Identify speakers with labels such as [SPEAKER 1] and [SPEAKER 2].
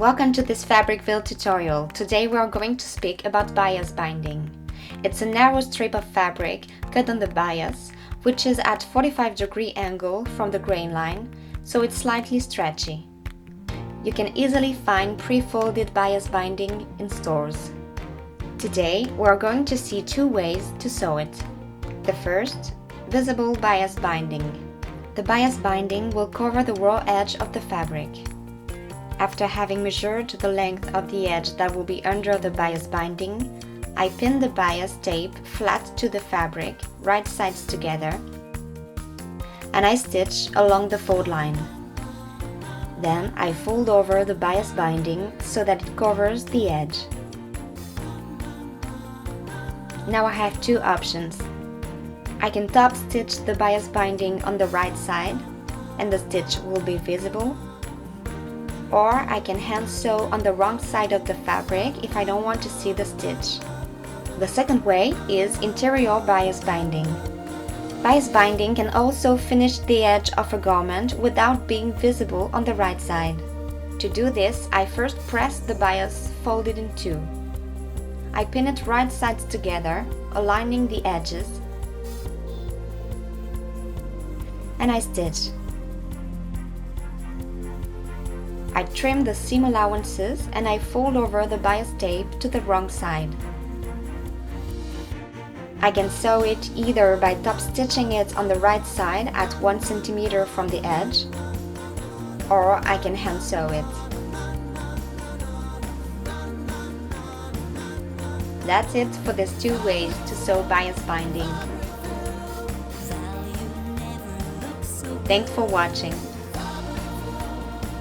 [SPEAKER 1] Welcome to this Fabricville tutorial. Today we are going to speak about bias binding. It's a narrow strip of fabric cut on the bias, which is at 45-degree angle from the grain line, so it's slightly stretchy. You can easily find pre-folded bias binding in stores. Today we are going to see two ways to sew it. The first, visible bias binding. The bias binding will cover the raw edge of the fabric. After having measured the length of the edge that will be under the bias binding, I pin the bias tape flat to the fabric, right sides together, and I stitch along the fold line. Then I fold over the bias binding so that it covers the edge. Now I have two options. I can top stitch the bias binding on the right side and the stitch will be visible, or I can hand sew on the wrong side of the fabric if I don't want to see the stitch. The second way is interior bias binding. Bias binding can also finish the edge of a garment without being visible on the right side. To do this, I first press the bias folded in two. I pin it right sides together, aligning the edges, and I stitch. I trim the seam allowances and I fold over the bias tape to the wrong side. I can sew it either by top stitching it on the right side at 1 cm from the edge, or I can hand sew it. That's it for these two ways to sew bias binding. Thanks for watching.